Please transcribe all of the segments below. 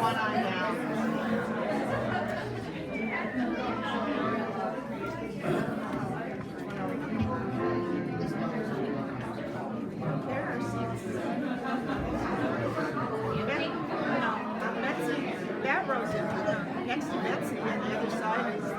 one eye now. That rows into next to Betsy, and the other side is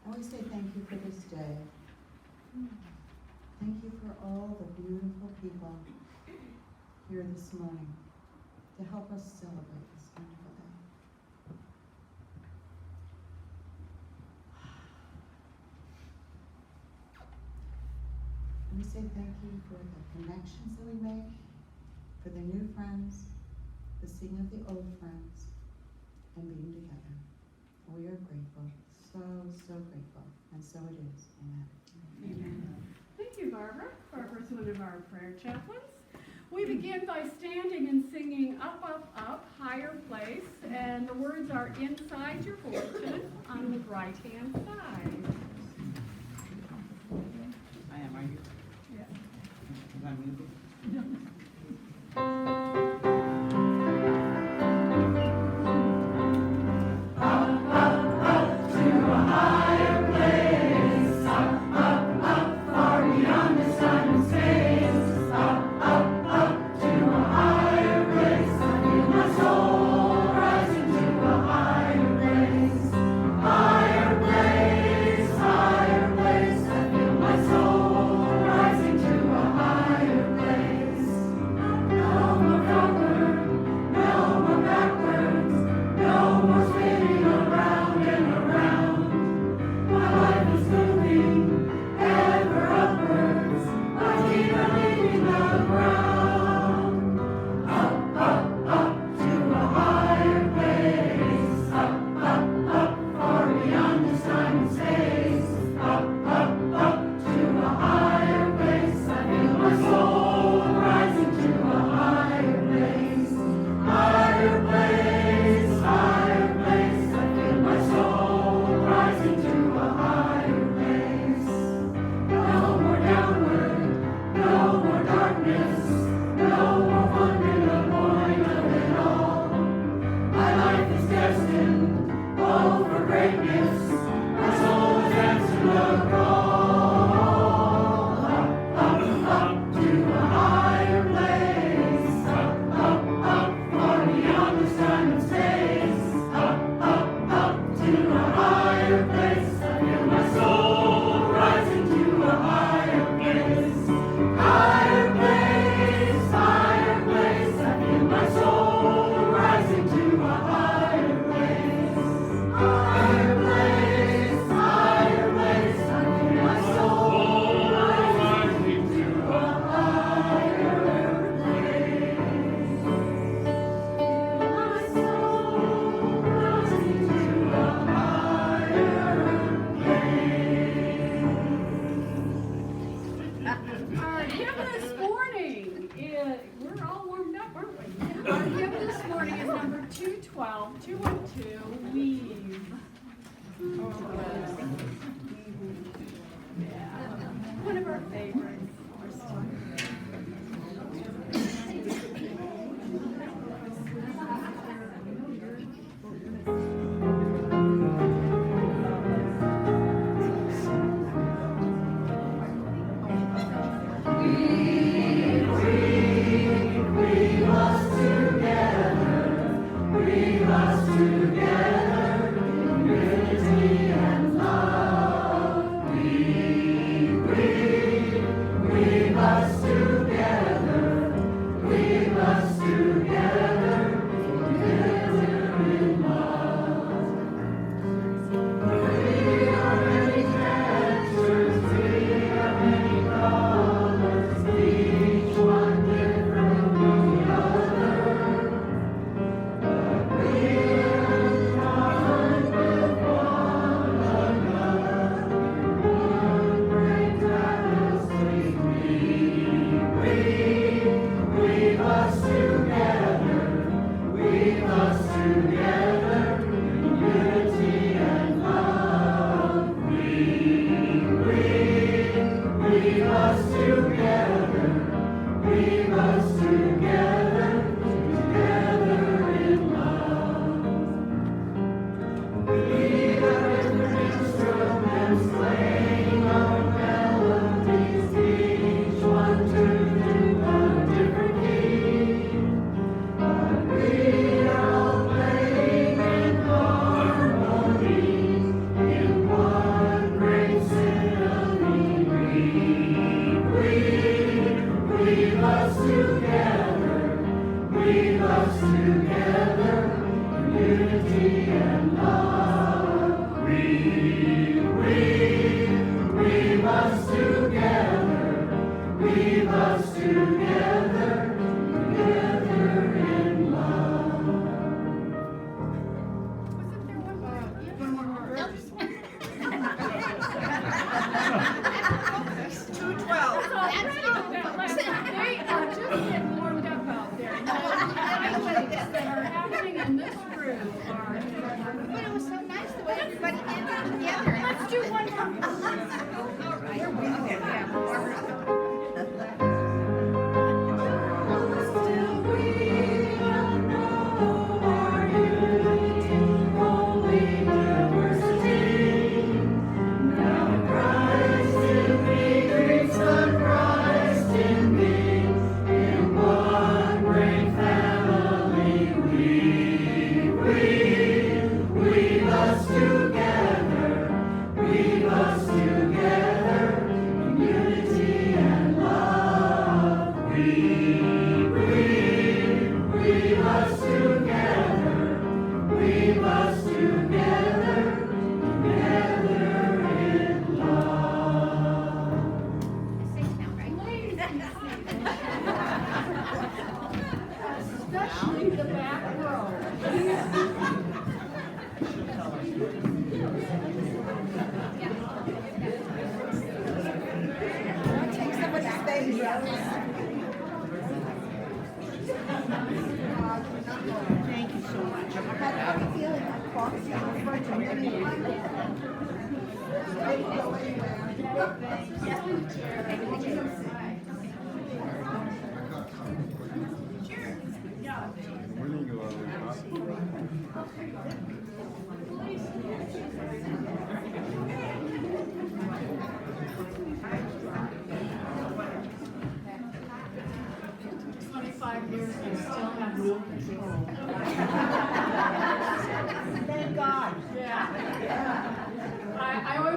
And we say thank you for this day. Thank you for all the beautiful people here this morning to help us celebrate this wonderful day. And we say thank you for the connections that we make, for the new friends, the seeing of the old friends, and being together. We are grateful, so grateful, and so it is. Amen. Amen. Thank you, Barbara. Barbara's one of our prayer chaplains. We begin by standing and singing Up, Up, Up, Higher Place, and the words are inside your bulletin on the right-hand side. I am, are you? Yes. Is that music? Higher place,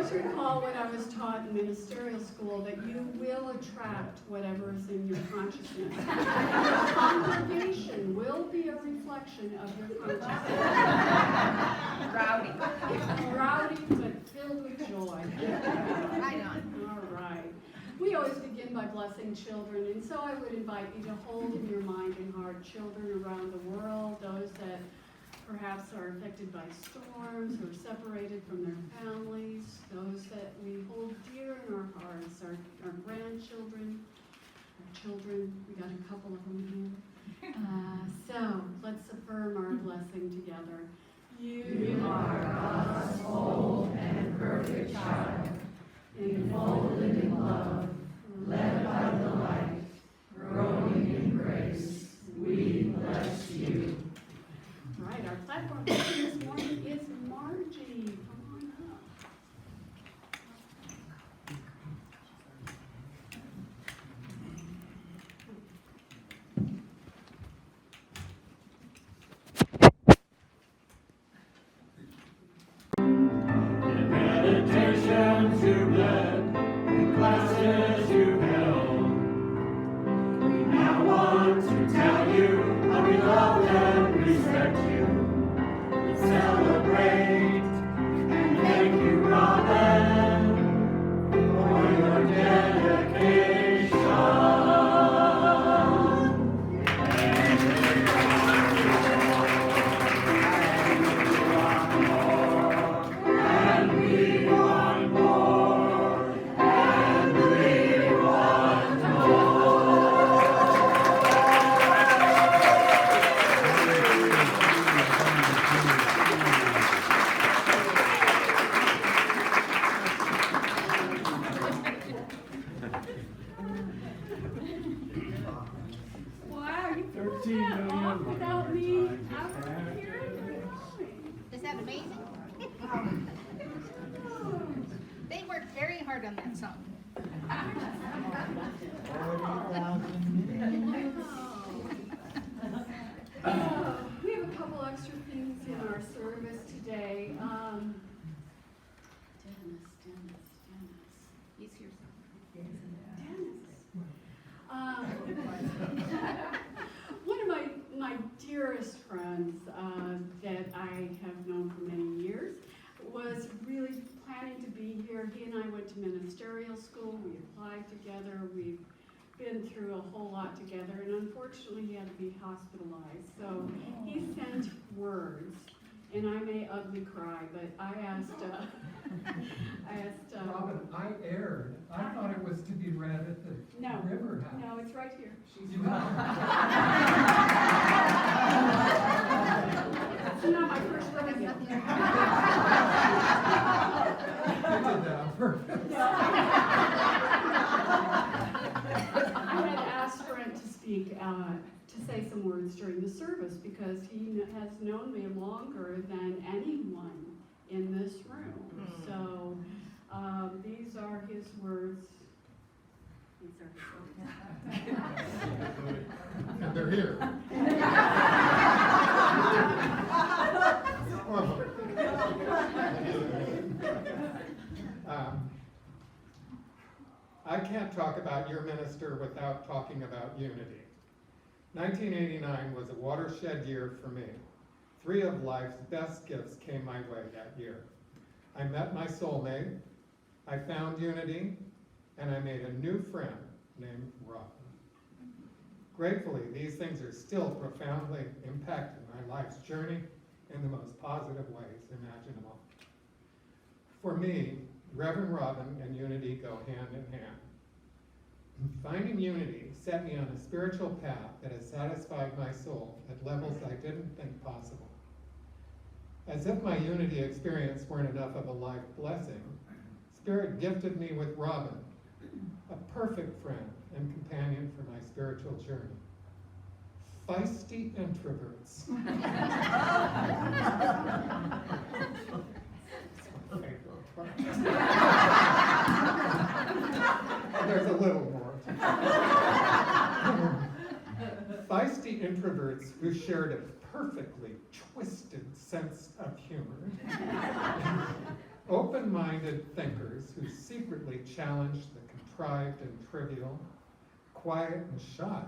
always recall when I was taught in ministerial school that you will attract whatever is in your consciousness. Your congregation will be a reflection of your consciousness. Rowdy. Rowdy, but filled with joy. Right on. All right. We always begin by blessing children, and so I would invite you to hold in your mind and heart children around the world, those that perhaps are affected by storms or separated from their families, those that we hold dear in our hearts, our grandchildren, our children. We got a couple of them here. So let's affirm our blessing together. You are God's whole and perfect child, enfolded in love, led by the light, growing in grace. We bless you. Right, our platform this morning is Margie. Come on up. In meditations you've led, in classes you've held, we now want to tell you how we love and respect you. We celebrate and thank you, Robin, for your dedication. And we want more, and we want Wow, you pulled 13 that million. off without me ever hearing you. Is that amazing? They worked very hard on that song. We have a couple extra things in our service today. Dennis. He's here. One of my dearest friends that I have known for many years was really planning to be here. He and I went to ministerial school. We applied together. We've been through a whole lot together, and unfortunately he had to be hospitalized. So he sent words, and I may ugly cry, but I asked Robin, I erred. I thought it was to be read at the No. River House. No, it's right here. You know, It's not my first rodeo. I did that on purpose. I had asked Brent to speak, to say some words during the service because he has known me longer than anyone in this room. So these are his words. These are his words. And they're here. I can't talk about your minister without talking about unity. 1989 was a watershed year for me. 3 of life's best gifts came my way that year. I met my soulmate, I found unity, and I made a new friend named Robin. Gratefully, these things are still profoundly impacting my life's journey in the most positive ways imaginable. For me, Reverend Robin and unity go hand in hand. Finding unity set me on a spiritual path that has satisfied my soul at levels I didn't think possible. As if my unity experience weren't enough of a life blessing, Spirit gifted me with Robin, a perfect friend and companion for my spiritual journey. Feisty introverts. There's a little more. Feisty introverts who shared a perfectly twisted sense of humor. open-minded thinkers who secretly challenged the contrived and trivial, quiet and shy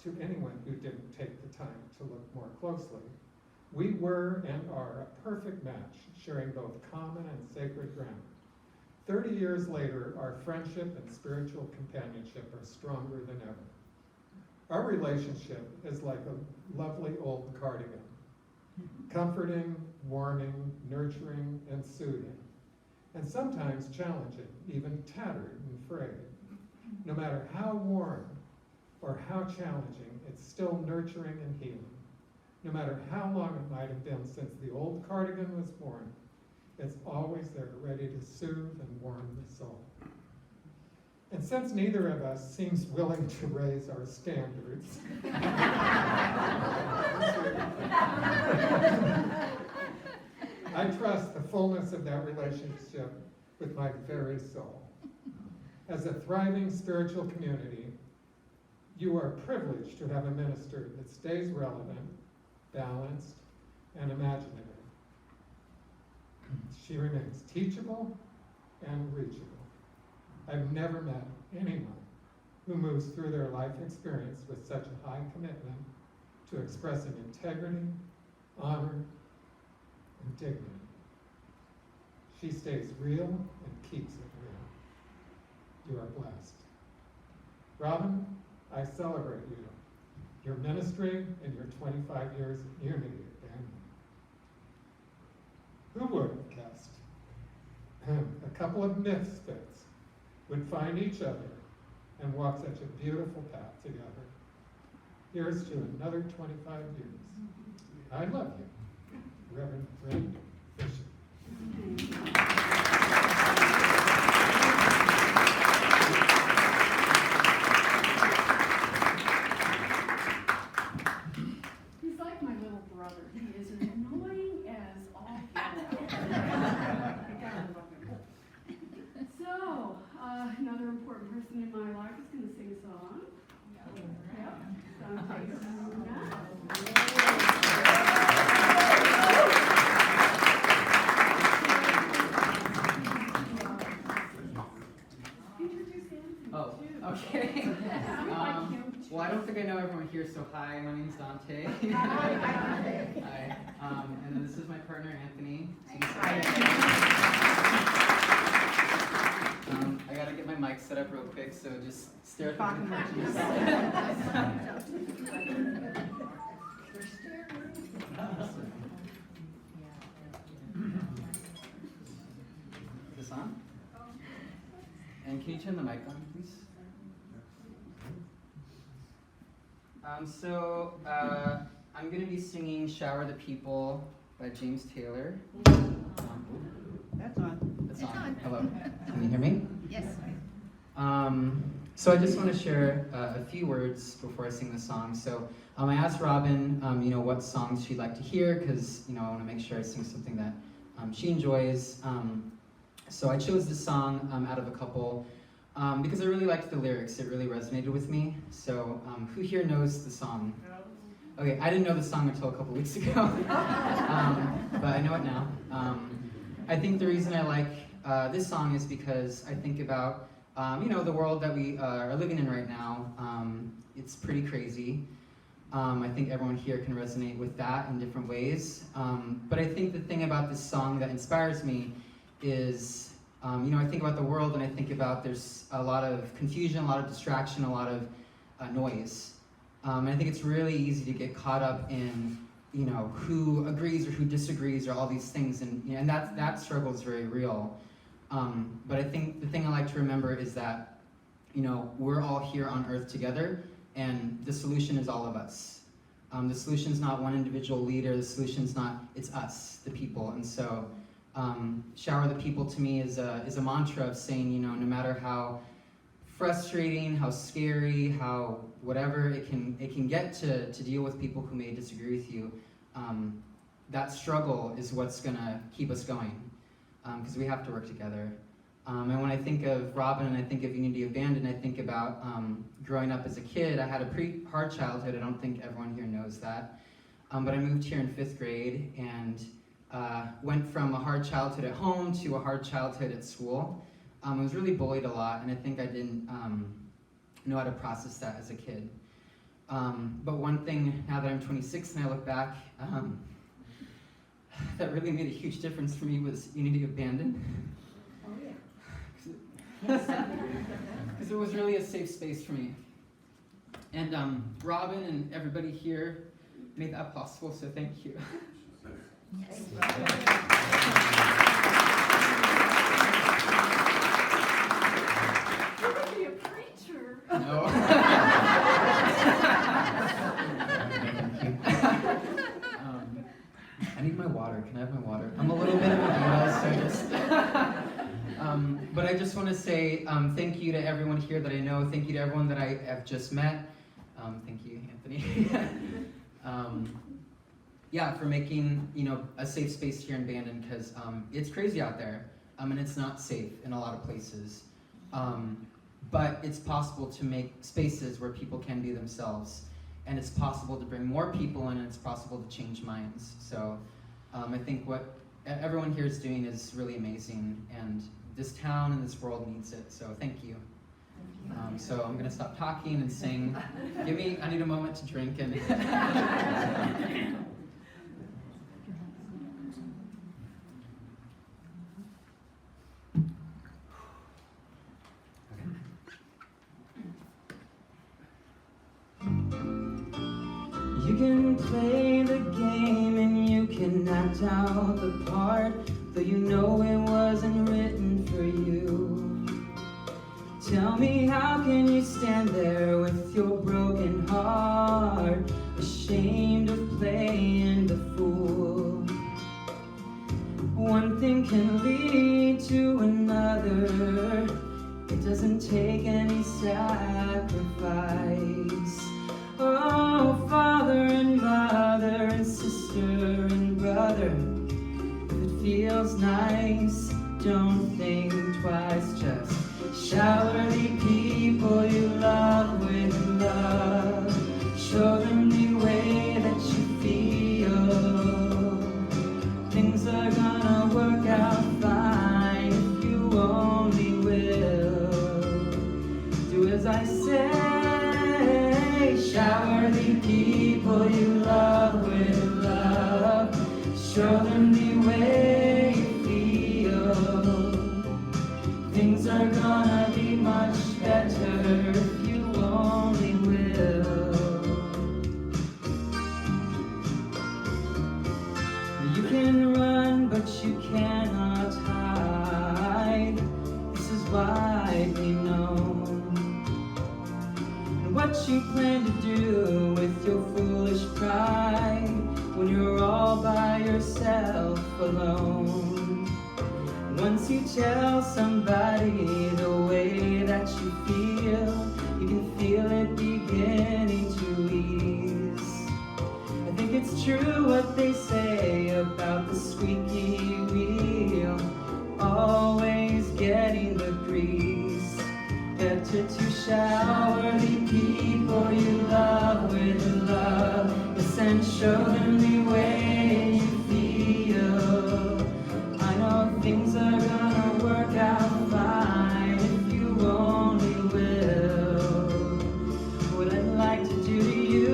to anyone who didn't take the time to look more closely. We were and are a perfect match, sharing both common and sacred ground. 30 years later, our friendship and spiritual companionship are stronger than ever. Our relationship is like a lovely old cardigan, comforting, warming, nurturing, and soothing, and sometimes challenging, even tattered and frayed. No matter how warm or how challenging, it's still nurturing and healing. No matter how long it might have been since the old cardigan was born, it's always there, ready to soothe and warm the soul. And since neither of us seems willing to raise our standards, I trust the fullness of that relationship with my very soul. As a thriving spiritual community, you are privileged to have a minister that stays relevant, balanced, and imaginative. She remains teachable and reachable. I've never met anyone who moves through their life experience with such a high commitment to expressing integrity, honor, and dignity. She stays real and keeps it real. You are blessed. Robin, I celebrate you, your ministry, and your 25 years of Unity of Bandon. Who would have guessed a couple of misfits would find each other and walk such a beautiful path together? Here's to another 25 years. I love you, Reverend Bishop. He's like my little brother. He is as annoying as all get out. I gotta love him. So, another important person in my life is going to sing a song. Yep. Dante, Haruna. Introduce him. Oh, okay. Well, I don't think I know everyone here, so hi, my name's Dante. Hi. And then this is my partner, Anthony. I gotta get my mic set up real quick, so just stare at the pictures. Is this on? And can you turn the mic on, please? I'm going to be singing Shower the People by James Taylor. That's on. It's It's on. Hello. Can you hear me? Yes. So I just want to share a few words before I sing the song. So I asked Robin, what songs she'd like to hear, because, I want to make sure I sing something that she enjoys. So I chose this song out of a couple because I really liked the lyrics. It really resonated with me. So who here knows the song? Okay, I didn't know the song until a couple weeks ago, but I know it now. I think the reason I like this song is because I think about, the world that we are living in right now. It's pretty crazy. I think everyone here can resonate with that in different ways. But I think the thing about this song that inspires me is, I think about the world and I think about there's a lot of confusion, a lot of distraction, a lot of noise. And I think it's really easy to get caught up in, who agrees or who disagrees or all these things, and that struggle is very real. But I think the thing I like to remember is that, we're all here on earth together, and the solution is all of us. The solution's not one individual leader, the solution's not, it's us, the people. And so, Shower the People to me is a mantra of saying, no matter how frustrating, how scary, how whatever it can get to deal with people who may disagree with you, that struggle is what's gonna keep us going, because we have to work together. And when I think of Robin and I think of Unity of Bandon, I think about growing up as a kid. I had a pretty hard childhood. I don't think everyone here knows that. But I moved here in 5th grade, and went from a hard childhood at home to a hard childhood at school. I was really bullied a lot, and I think I didn't know how to process that as a kid. But one thing, now that I'm 26 and I look back, that really made a huge difference for me was Unity of Bandon. Oh, yeah. Because it was really a safe space for me. And Robin and everybody here made that possible, so thank you. You're going to be a preacher. No. I need my water. Can I have my water? I'm a little bit of a weirdo, so but I just want to say thank you to everyone here that I know. Thank you to everyone that I have just met. Thank you, Anthony. Yeah, for making a safe space here in Bandon, because it's crazy out there, and it's not safe in a lot of places. But it's possible to make spaces where people can be themselves, and it's possible to bring more people in, and it's possible to change minds. So I think what everyone here is doing is really amazing, and this town and this world needs it. So thank you. So I'm gonna stop talking and sing. I need a moment to drink and. You can play the game and you can act out the part, though you know it wasn't written for you. Tell me, how can you stand there with your broken heart, ashamed of playing the fool? One thing can lead to another. It doesn't take any sacrifice. Oh, father and mother and sister and brother, if it feels nice, don't think twice, just shower the people you love with love. Show them the way that you feel. Things are gonna work out fine if you only will. Do as I say. Shower the people you love with love. Show them the way you feel. Things are gonna be much better if you only will. You can run, but you cannot hide. This is widely known. What you plan to do with your foolish pride when you're all by yourself alone. Once you tell somebody the way that you feel, you can feel it beginning to ease. I think it's true what they say about the squeaky wheel, always getting the grease. Better to shower the people you love with love, yes, and show them the way you feel. I know things are gonna work out fine if you only will. What I'd like to do to you,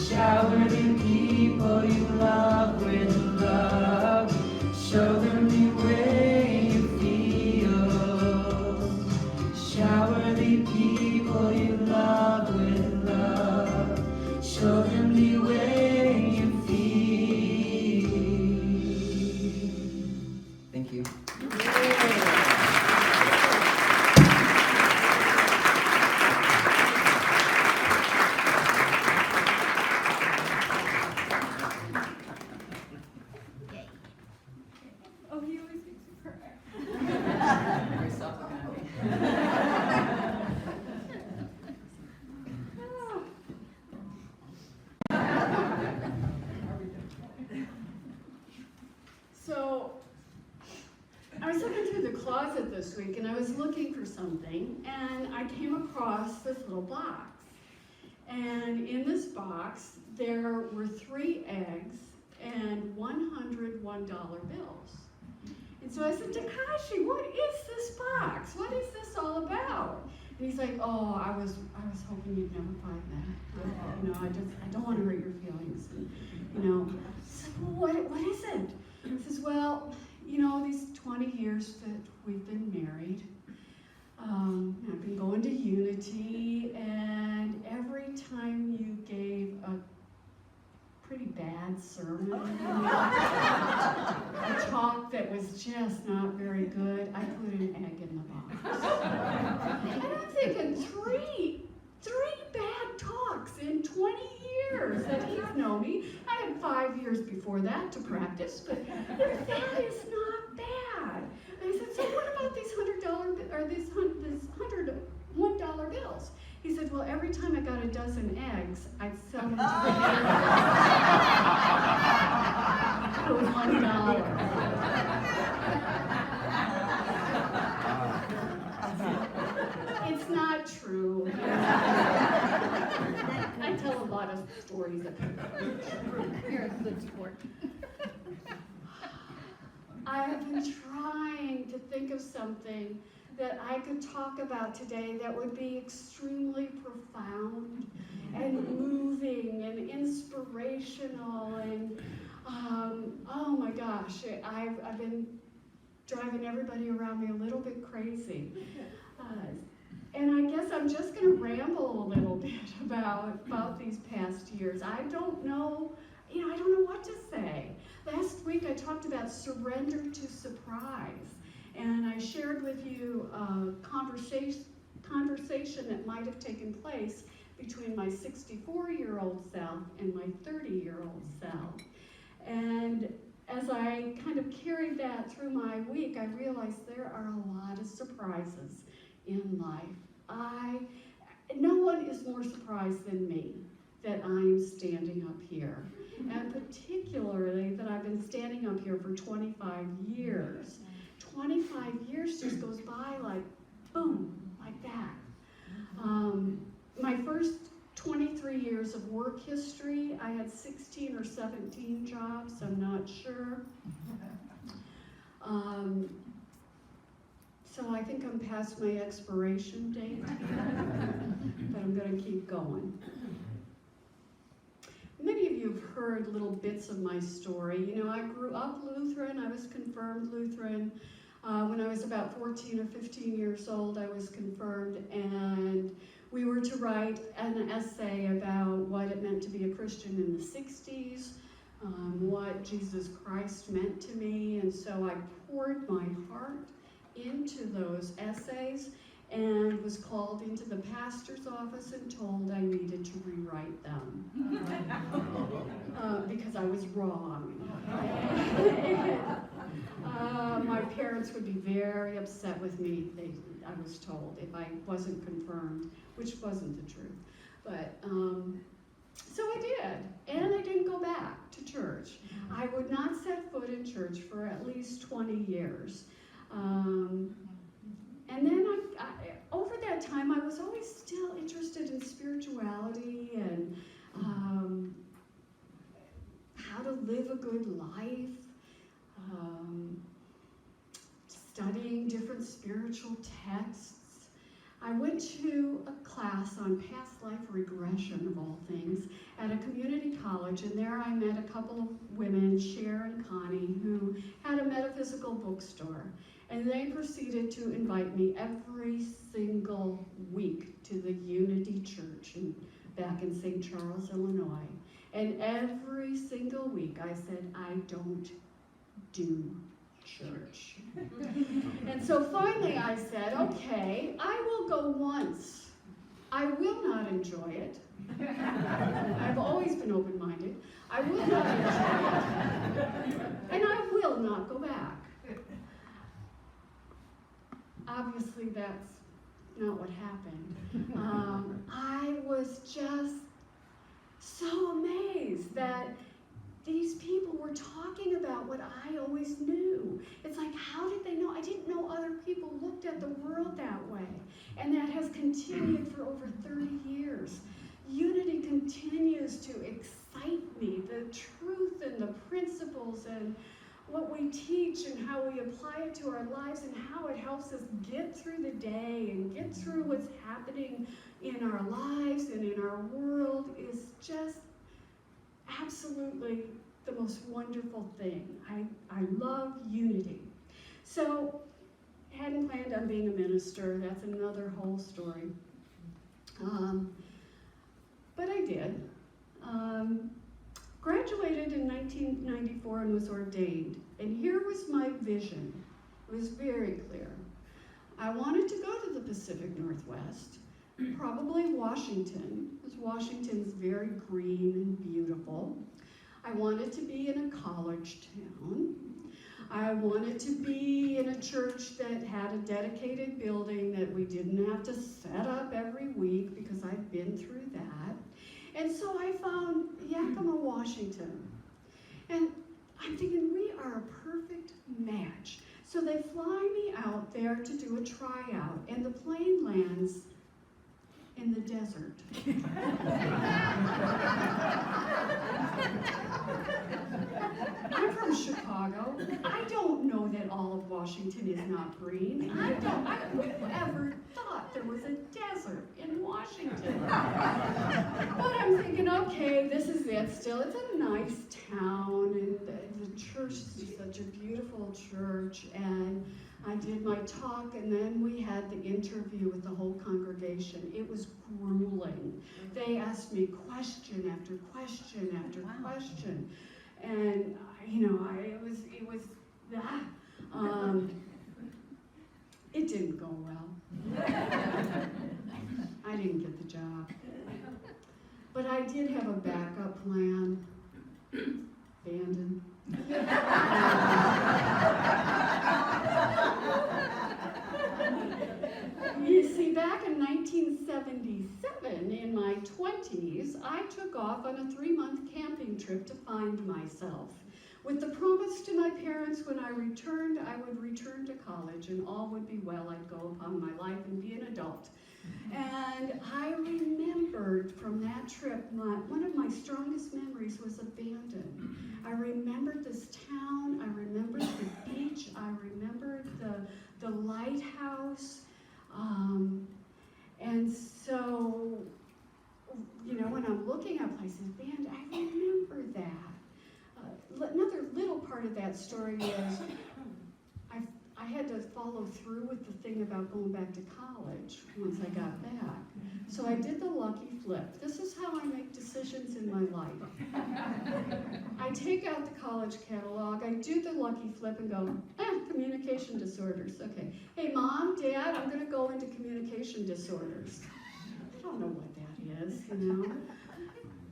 shower the people you love with love, show them the way you feel. Shower the people you love with love. Show them the way you feel. Thank you. Oh, he always makes me cry. Stop looking at me. So, I was looking through the closet this week and I was looking for something and I came across this little box. And in this box, there were 3 eggs and $101 bills. And so I said, Takashi, what is this box? What is this all about? And he's like, oh, I was hoping you'd never find that. You know, I don't want to hurt your feelings. And, you know, I said, well, what is it? He says, well, you know, these 20 years that we've been married, I've been going to Unity, and every time you gave a pretty bad sermon, a talk that was just not very good, I put an egg in the box. And I'm thinking, three bad talks in 20 years that he's known me. I had 5 years before that to practice, but that is not bad. And I said, so what about these $100 or this $101 bills? He said, well, every time I got a dozen eggs, I'd sell them to the neighbors for $1. It's not true. I tell a lot of stories that You're a good sport. I have been trying to think of something that I could talk about today that would be extremely profound and moving and inspirational and oh my gosh, I've been driving everybody around me a little bit crazy. And I guess I'm just going to ramble a little bit about these past years. I don't know what to say. Last week I talked about surrender to surprise. And I shared with you a conversation that might have taken place between my 64-year-old self and my 30-year-old self. And as I kind of carried that through my week, I realized there are a lot of surprises in life. No one is more surprised than me that I am standing up here. And particularly that I've been standing up here for 25 years. 25 years just goes by like, boom, like that. My first 23 years of work history, I had 16 or 17 jobs, I'm not sure. So I think I'm past my expiration date, but I'm going to keep going. Many of you have heard little bits of my story. You know, I grew up Lutheran, I was confirmed Lutheran. When I was about 14 or 15 years old, I was confirmed, and we were to write an essay about what it meant to be a Christian in the 60s, what Jesus Christ meant to me, and so I poured my heart into those essays and was called into the pastor's office and told I needed to rewrite them because I was wrong. My parents would be very upset with me, I was told, if I wasn't confirmed, which wasn't the truth. But so I did, and I didn't go back to church. I would not set foot in church for at least 20 years. And then over that time, I was always still interested in spirituality and how to live a good life, studying different spiritual texts. I went to a class on past life regression, of all things, at a community college, and there I met a couple of women, Cher and Connie, who had a metaphysical bookstore. And they proceeded to invite me every single week to the Unity Church back in St. Charles, Illinois. And every single week I said, I don't do church. And so finally I said, okay, I will go once. I will not enjoy it. I've always been open-minded. I will not enjoy it. And I will not go back. Obviously, that's not what happened. I was just so amazed that these people were talking about what I always knew. It's like, how did they know? I didn't know other people looked at the world that way. And that has continued for over 30 years. Unity continues to excite excite me, the truth and the principles and what we teach and how we apply it to our lives and how it helps us get through the day and get through what's happening in our lives and in our world is just absolutely the most wonderful thing. I love unity. So, hadn't planned on being a minister. That's another whole story. But I did. Graduated in 1994 and was ordained. And here was my vision. It was very clear. I wanted to go to the Pacific Northwest, probably Washington, because Washington's very green and beautiful. I wanted to be in a college town. I wanted to be in a church that had a dedicated building that we didn't have to set up every week because I'd been through that. And so I found Yakima, Washington. And I'm thinking, we are a perfect match. So they fly me out there to do a tryout, and the plane lands in the desert. I'm from Chicago. I don't know that all of Washington is not green. Who ever thought there was a desert in Washington? But I'm thinking, okay, this is it still. It's a nice town, and the church is such a beautiful church, and I did my talk, and then we had the interview with the whole congregation. It was grueling. They asked me question after question after question, and it didn't go well. I didn't get the job, but I did have a backup plan. Bandon. You see, back in 1977, in my 20s, I took off on a 3-month camping trip to find myself, with the promise to my parents when I returned, I would return to college and all would be well. I'd go upon my life and be an adult. And I remembered from that trip, one of my strongest memories was Bandon. I remembered this town, I remembered the beach, I remembered the lighthouse. And so, when I'm looking at places, Bandon, I remember that. Another little part of that story is I had to follow through with the thing about going back to college once I got back. So I did the lucky flip. This is how I make decisions in my life. I take out the college catalog, I do the lucky flip and go, communication disorders. Okay. Hey, Mom, Dad, I'm going to go into communication disorders. I don't know what that is,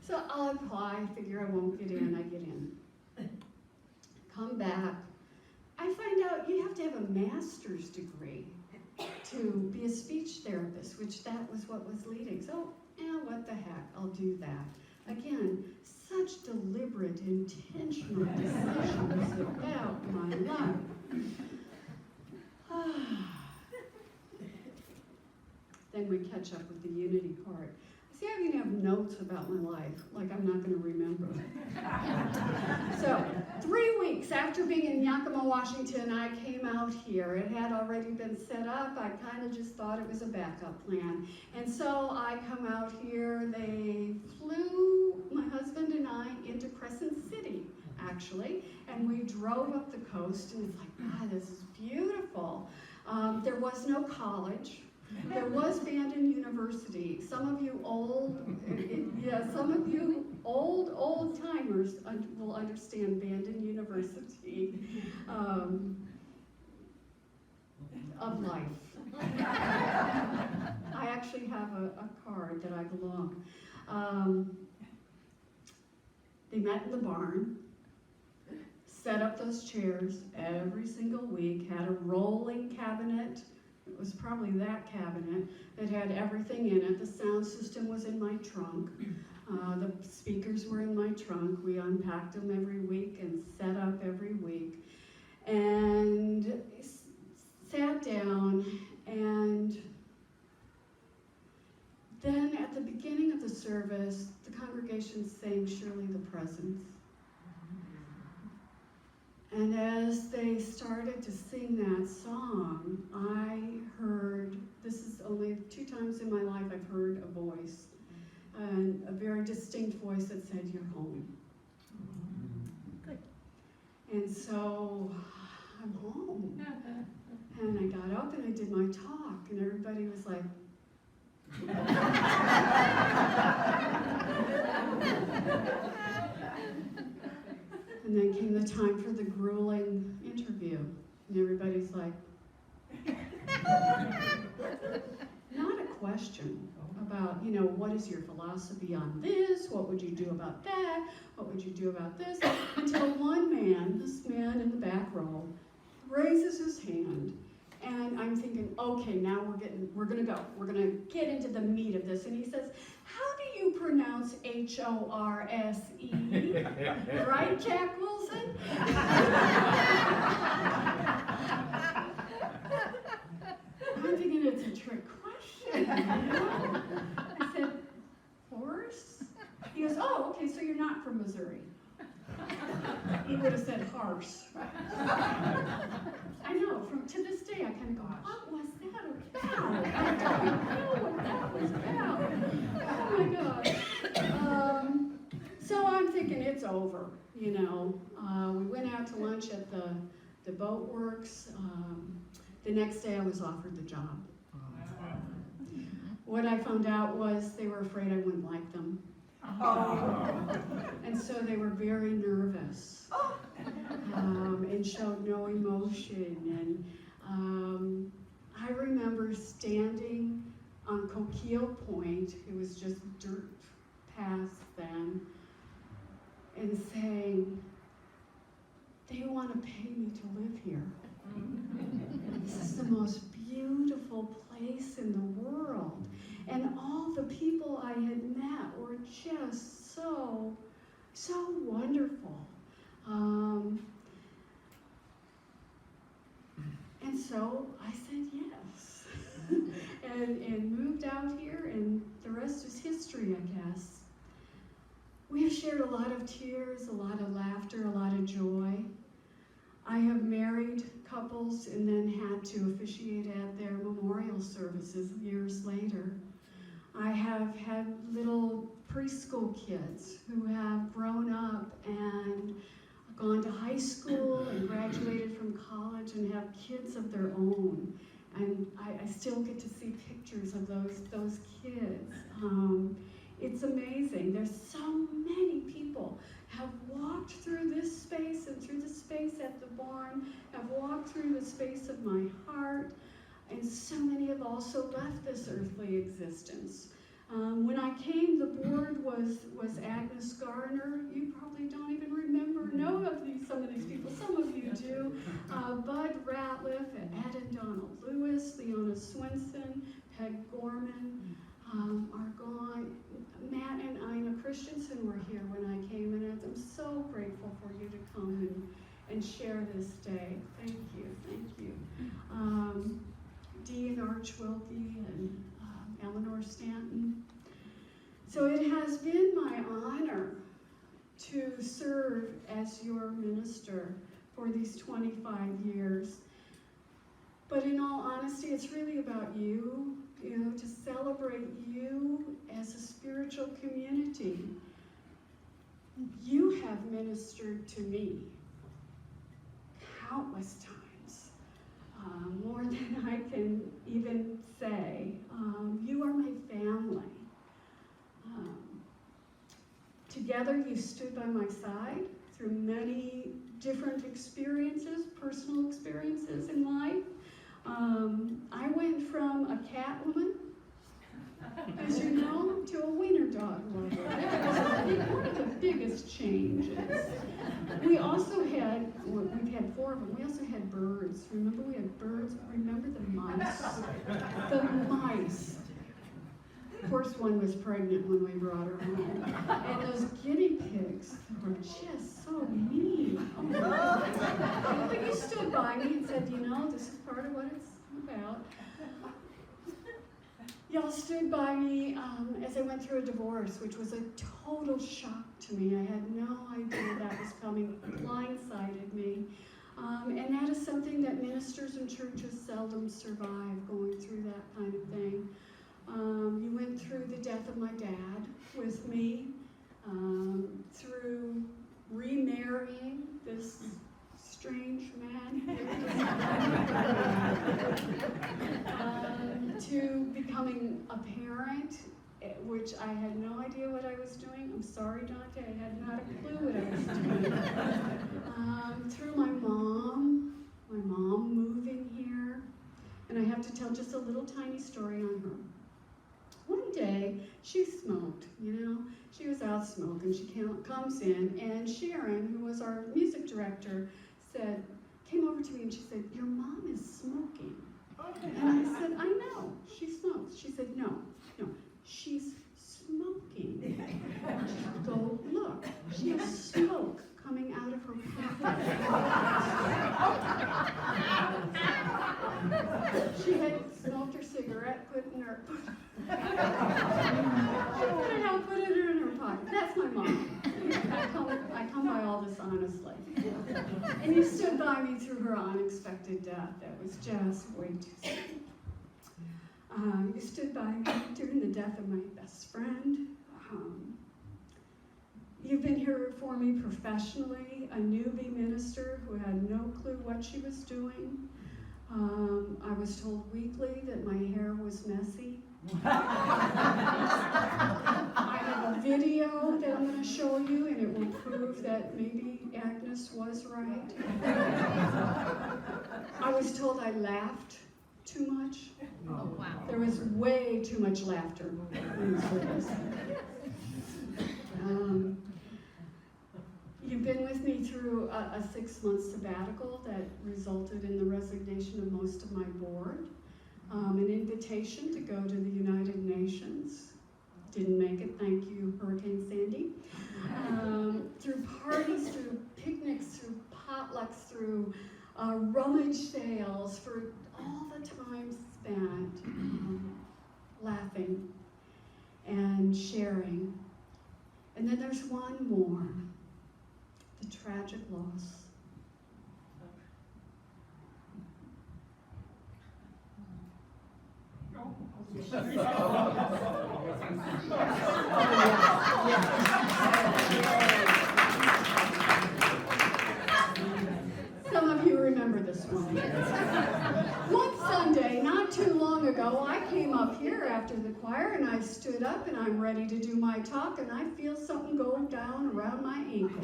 So I'll apply, figure I won't get in, I get in. Come back. I find out you have to have a master's degree to be a speech therapist, which that was what was leading. So, what the heck, I'll do that. Again, such deliberate, intentional decisions about my life. Then we catch up with the unity part. See, I even have notes about my life, like I'm not going to remember. So, 3 weeks after being in Yakima, Washington, I came out here. It had already been set up. I kind of just thought it was a backup plan. And so I come out here. They flew my husband and I into Crescent City, actually, and we drove up the coast, and it's like, God, this is beautiful. There was no college. There was Bandon University. Some of you old timers will understand Bandon University of life. I actually have a card that I belong. They met in the barn, set up those chairs every single week, had a rolling cabinet. It was probably that cabinet that had everything in it. The sound system was in my trunk. The speakers were in my trunk. We unpacked them every week and set up every week. And sat down, and then at the beginning of the service, the congregation sang Surely the Presence. And as they started to sing that song, I heard, this is only 2 times in my life I've heard a voice, and a very distinct voice that said, "You're home." Good. And so I'm home. And I got up and I did my talk, and everybody was like, and then came the time for the grueling interview, and everybody's like, not a question about, what is your philosophy on this? What would you do about that? What would you do about this? Until one man, this man in the back row, raises his hand, and I'm thinking, okay, now we're gonna go. We're gonna get into the meat of this. And he says, how do you pronounce H-O-R-S-E? Right, Jack Wilson? I'm thinking it's a trick question. I said, horse? He goes, oh, okay, so you're not from Missouri. He would have said horse. I know, to this day, I kind of go, what was that about? I don't know what that was about. Oh my gosh. So I'm thinking it's over, We went out to lunch at the Boat Works. The next day I was offered the job. What I found out was they were afraid I wouldn't like them. And so they were very nervous and showed no emotion. And I remember standing on Coquille Point, it was just dirt paths then, and saying, they want to pay me to live here. This is the most beautiful place in the world. And all the people I had met were just so wonderful. And so I said yes. and moved out here, and the rest is history, I guess. We have shared a lot of tears, a lot of laughter, a lot of joy. I have married couples and then had to officiate at their memorial services years later. I have had little preschool kids who have grown up and gone to high school and graduated from college and have kids of their own. And I still get to see pictures of those kids. It's amazing. There's so many people have walked through this space and through the space at the barn, have walked through the space of my heart, and so many have also left this earthly existence. When I came, the board was Agnes Garner. You probably don't even know some of these people. Some of you do. Bud Ratliff, Ed and Donald Lewis, Leona Swinson, Peg Gorman are gone. Matt and Ina Christensen were here when I came, and I'm so grateful for you to come and share this day. Thank you. Dean Archwilkie and Eleanor Stanton. So it has been my honor to serve as your minister for these 25 years. But in all honesty, it's really about you, to celebrate you as a spiritual community. You have ministered to me countless times, more than I can even say. You are my family. Together you stood by my side through many different experiences, personal experiences in life. I went from a cat woman, as you know, to a wiener dog lover. That was one of the biggest changes. We also had, we've had 4 of them, we also had birds. Remember we had birds? Remember the mice? The mice. Of course, one was pregnant when we brought her home. And those guinea pigs were just so mean. Oh my God. But you stood by me and said, this is part of what it's about. Y'all stood by me as I went through a divorce, which was a total shock to me. I had no idea that was coming, blindsided me. And that is something that ministers and churches seldom survive, going through that kind of thing. You went through the death of my dad with me, through remarrying this strange man, to becoming a parent, which I had no idea what I was doing. I'm sorry, Dante, I had not a clue what I was doing. Through my mom moving here, and I have to tell just a little tiny story on her. One day, she smoked, she was out smoking. She comes in, and Sharon, who was our music director, came over to me and she said, "Your mom is smoking." And I said, "I know, she smokes." She said, no, she's smoking. Go look, she has smoke coming out of her pocket. She had smoked her cigarette, put it in her, she put it out, put it in her pocket. That's my mom. I come by all this honestly. And you stood by me through her unexpected death. That was just way too soon. You stood by me during the death of my best friend. You've been here for me professionally, a newbie minister who had no clue what she was doing. I was told weekly that my hair was messy. I have a video that I'm going to show you, and it will prove that maybe Agnes was right. I was told I laughed too much. Oh, wow. There was way too much laughter in service. You've been with me through a 6-month sabbatical that resulted in the resignation of most of my board. An invitation to go to the United Nations. Didn't make it, thank you, Hurricane Sandy. Through parties, through picnics, through potlucks, through rummage sales, for all the time spent laughing and sharing. And then there's one more, the tragic loss. Some of you remember this one. One Sunday, not too long ago, I came up here after the choir and I stood up and I'm ready to do my talk and I feel something go down around my ankle.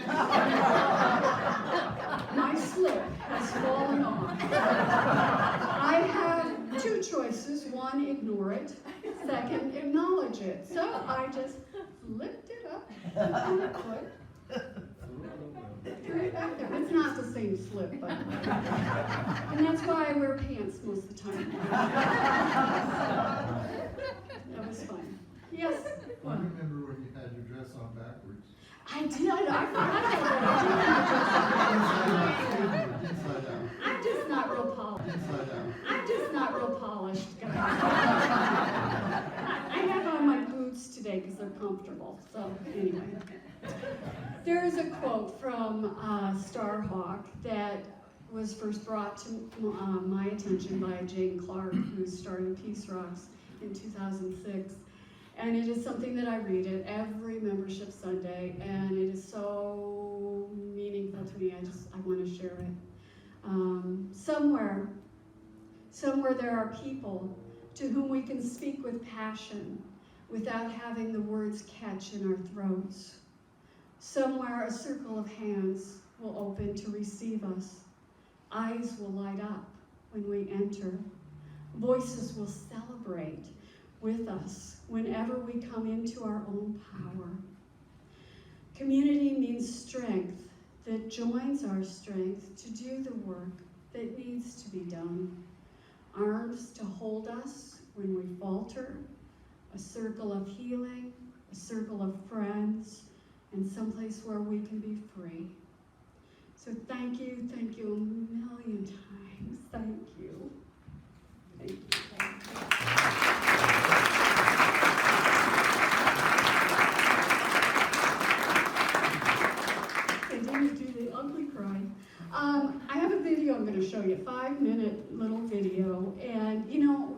My slip has fallen off. I have two choices. One, ignore it. Second, acknowledge it. So I just lift it up and put it back there. It's not the same slip, but and that's why I wear pants most of the time. That was fun. Yes? I remember when you had your dress on backwards. I did. I forgot that. Inside out. I'm just not real polished. Inside out. I'm just not real polished. I have on my boots today because they're comfortable. So anyway, there is a quote from Starhawk that was first brought to my attention by Jane Clark, who started Peace Rocks in 2006. And it is something that I read at every membership Sunday, and it is so meaningful to me. I want to share it. Somewhere there are people to whom we can speak with passion without having the words catch in our throats. Somewhere a circle of hands will open to receive us. Eyes will light up when we enter. Voices will celebrate with us whenever we come into our own power. Community means strength that joins our strength to do the work that needs to be done. Arms to hold us when we falter, a circle of healing, a circle of friends, and someplace where we can be free. So thank you a million times. Thank you. Thank you. 2-minute little video. And,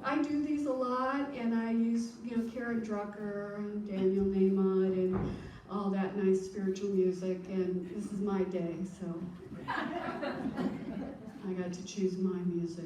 I do these a lot, and I use, Karen Drucker and Daniel Nahmod and all that nice spiritual music, and this is my day, so I got to choose my music.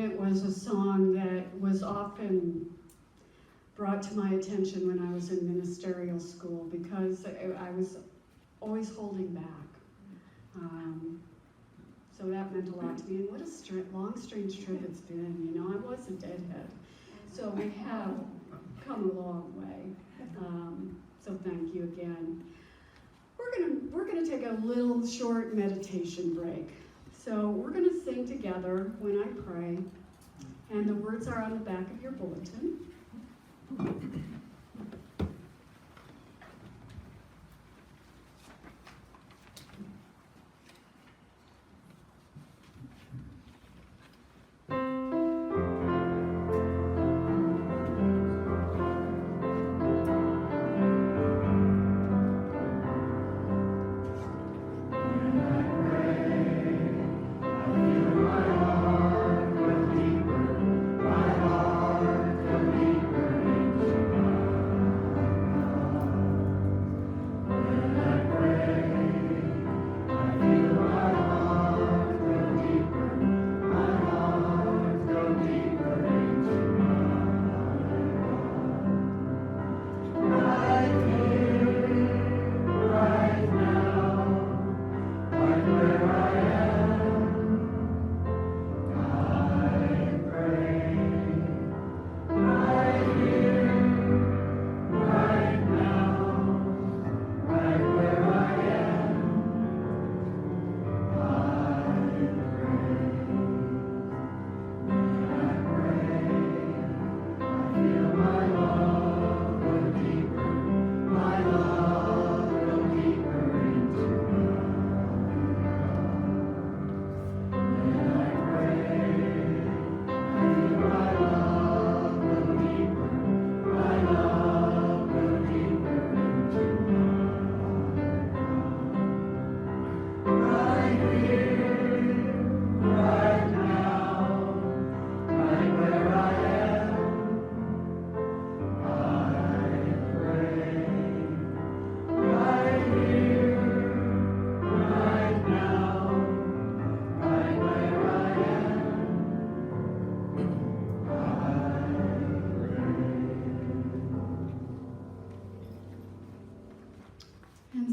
it was a song that was often brought to my attention when I was in ministerial school because I was always holding back. So that meant a lot to me. And what a long, strange trip it's been. You know, I was a deadhead. So we have come a long way. So thank you again. We're gonna take a little short meditation break. So we're gonna sing together When I Pray, and the words are on the back of your bulletin.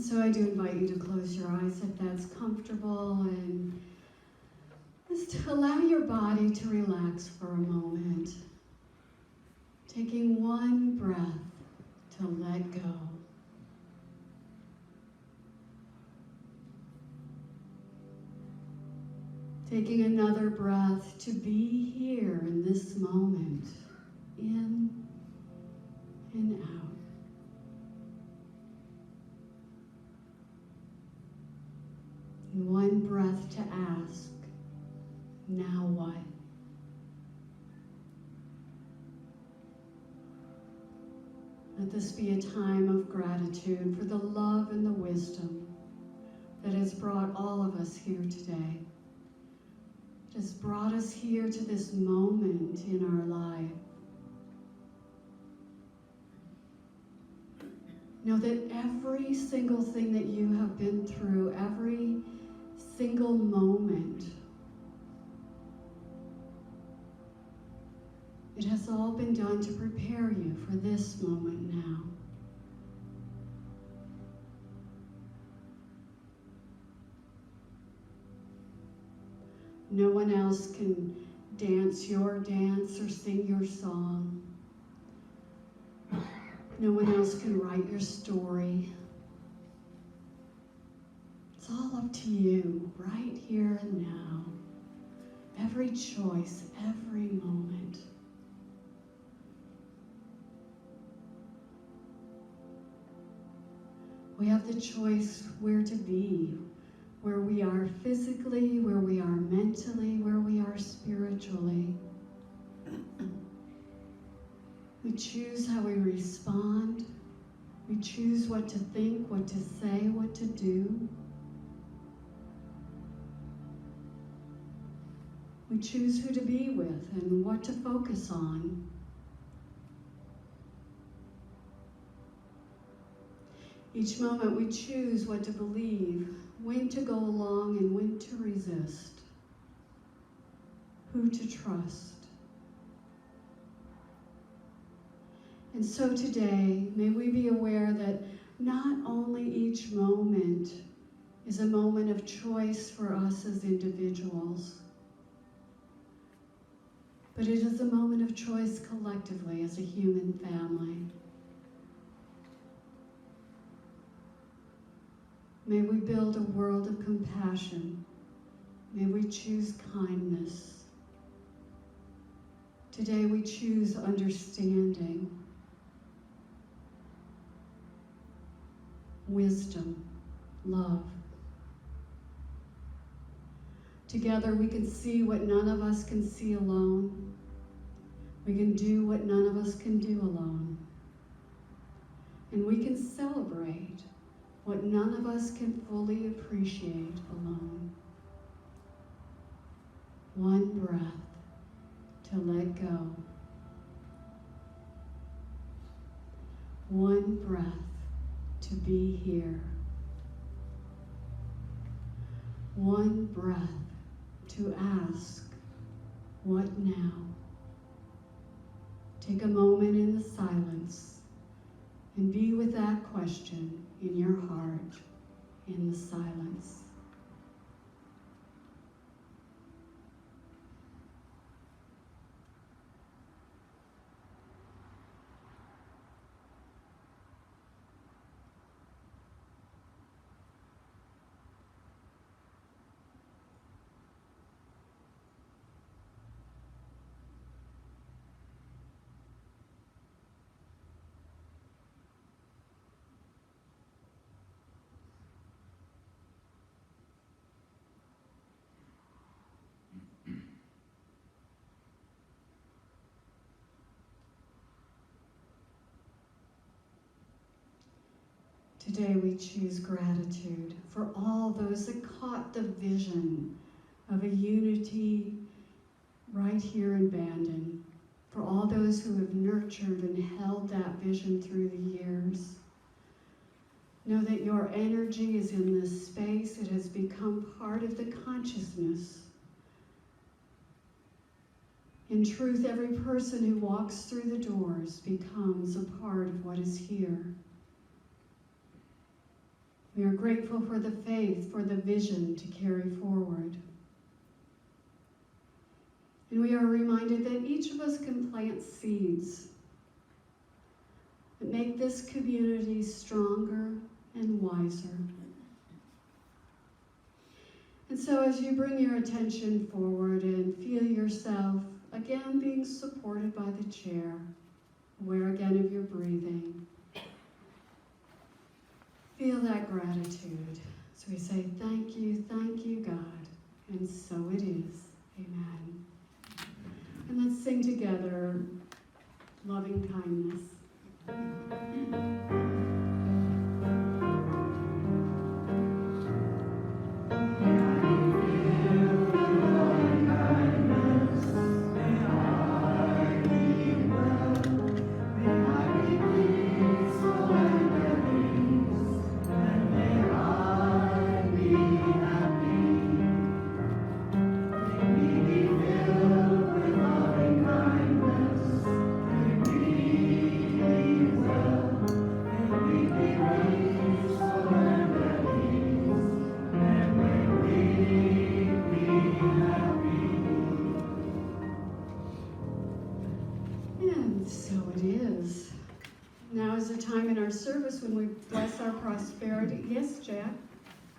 So I do invite you to close your eyes if that's comfortable and just allow your body to relax for a moment. Taking one breath to let go. Taking another breath to be here in this moment, in and out. And one breath to ask, now what? Let this be a time of gratitude for the love and the wisdom that has brought all of us here today. It has brought us here to this moment in our life. Know that every single thing that you have been through, every single moment, it has all been done to prepare you for this moment now. No one else can dance your dance or sing your song. No one else can write your story. It's all up to you, right here and now. Every choice, every moment. We have the choice where to be, where we are physically, where we are mentally, where we are spiritually. We choose how we respond. We choose what to think, what to say, what to do. We choose who to be with and what to focus on. Each moment we choose what to believe, when to go along and when to resist. who to trust. And so today, may we be aware that not only each moment is a moment of choice for us as individuals, but it is a moment of choice collectively as a human family. May we build a world of compassion. May we choose kindness. Today we choose understanding, wisdom, love. Together we can see what none of us can see alone. We can do what none of us can do alone. And we can celebrate what none of us can fully appreciate alone. One breath to let go. One breath to be here. One breath to ask, what now? Take a moment in the silence and be with that question in your heart in the silence. Today we choose gratitude for all those that caught the vision of a unity right here in Bandon, for all those who have nurtured and held that vision through the years. Know that your energy is in this space. It has become part of the consciousness. In truth, every person who walks through the doors becomes a part of what is here. We are grateful for the faith, for the vision to carry forward. And we are reminded that each of us can plant seeds that make this community stronger and wiser. And so as you bring your attention forward and feel yourself again being supported by the chair, aware again of your breathing, feel that gratitude. So we say, thank you, God. And so it is. Amen. And let's sing together, Loving Kindness. Service when we bless our prosperity. Yes, Jack?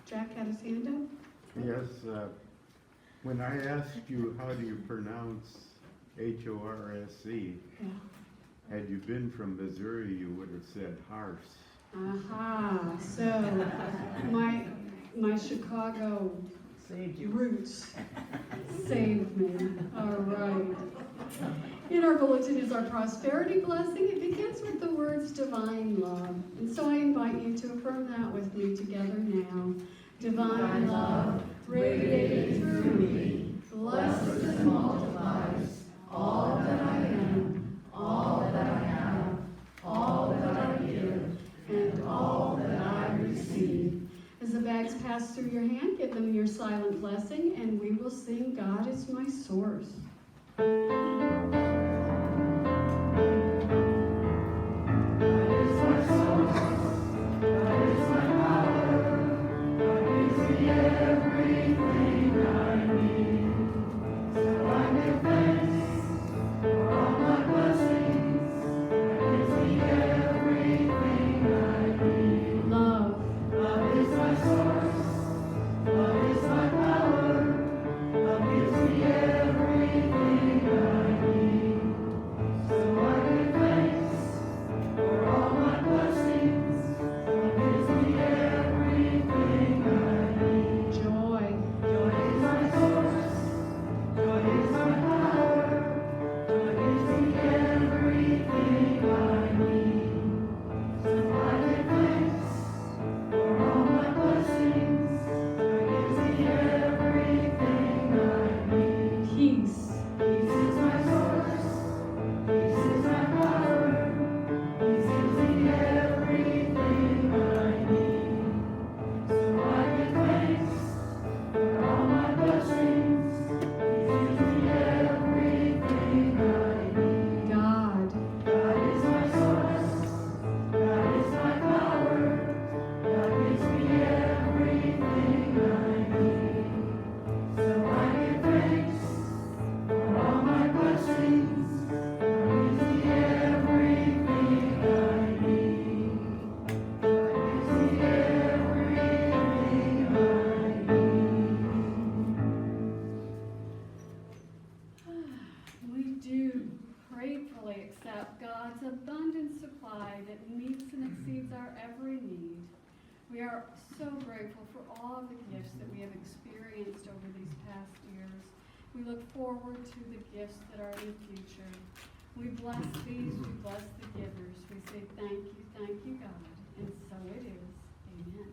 Jack had his hand up? Yes, when I asked you how do you pronounce H-O-R-S-E, Yeah. had you been from Missouri, you would have said Harse. Aha, so my Chicago roots saved me. All right. In our bulletin is our prosperity blessing. It begins with the words divine love. And so I invite you to affirm that with me together now. Divine love radiating through me, blesses and multiplies all that I am, all that I have, all that I give, and all that I receive. As the bags pass through your hand, give give them your silent blessing, and we will sing God is My Source. God's abundant supply that meets and exceeds our every need. We are so grateful for all the gifts that we have experienced over these past years. We look forward to the gifts that are in the future. We bless these, we bless the givers. We say thank you, God. And so it is. Amen.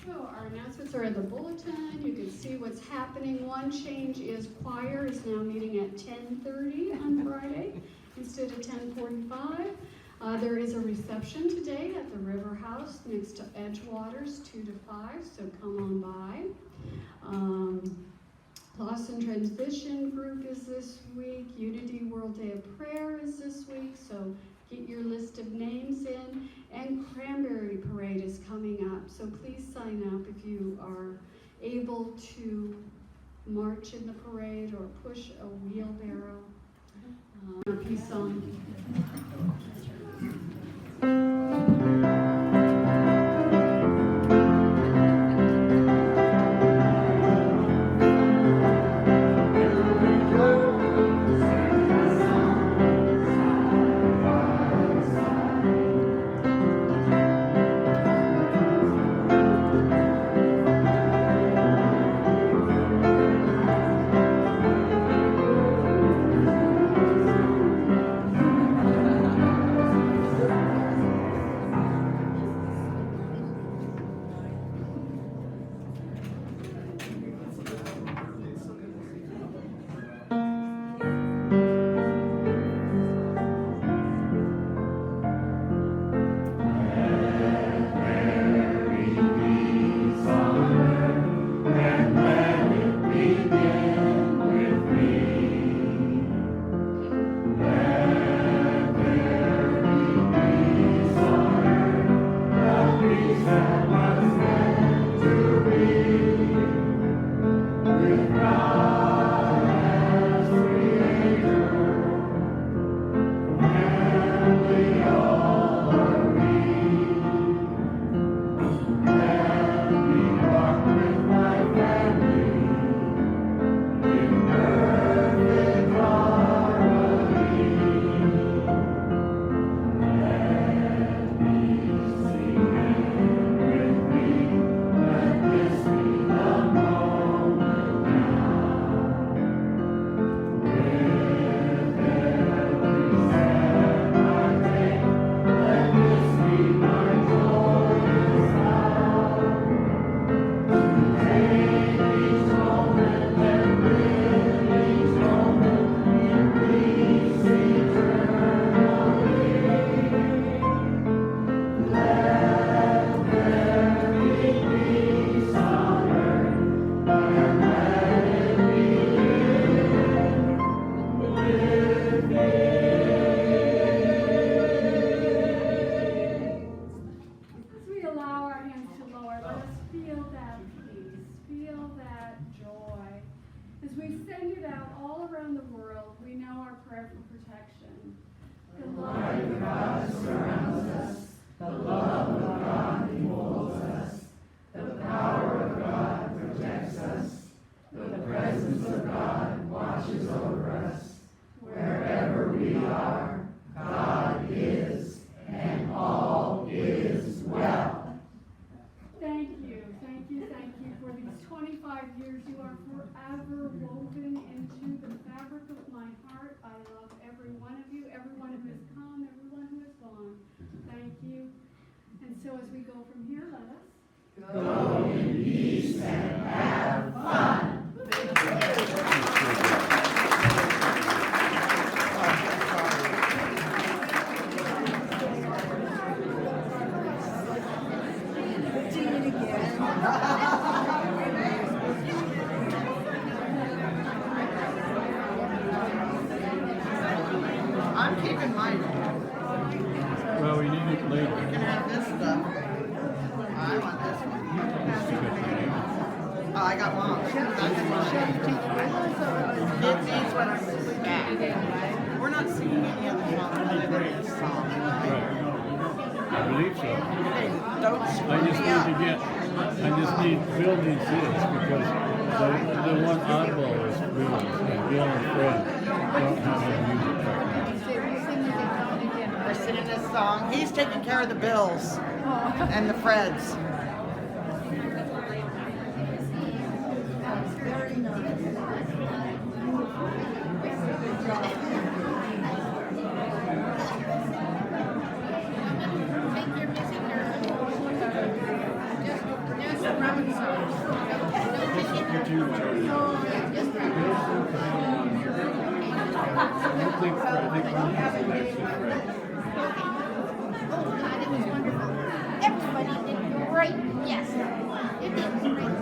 So our announcements are in the bulletin. You can see what's happening. One change is choir is now meeting at 10:30 on Friday instead of 10:45. There is a reception today at the River House next to Edgewater's 2 to 5, so come on by. Lost in Transition group is this week. Unity World Day of Prayer is this week, so get your list of names in. And Cranberry Parade is coming up, so please sign up if you are able to march in the parade or push a wheelbarrow. Our peace song. around the world, we know our prayer for protection. The light of God surrounds us, the love of God enfolds us, the power of God protects us, the presence of God watches over us. Wherever we are, God is, and all is well. Thank you, thank you, thank you for these 25 years. You are forever woven into the fabric of my heart. I love every one of you, everyone who has come, everyone who has gone. Thank you. And so as we go from here, let us Go in peace and have fun. I'm keeping mine. Well, we need it later. You can have this stuff. I want this one. Oh, I got long. These ones back. We're not singing any of the songs. Right. I believe so. Don't I screw just me need up. to get, Bill needs this because the one oddball is Bill and Fred don't have any music right We're singing this song. He's taking care of the Bills and the Freds. Everybody did great. Yes. You did great.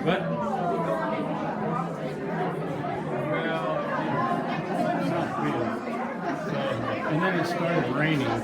What? Well, it's not real. So, and then it started raining.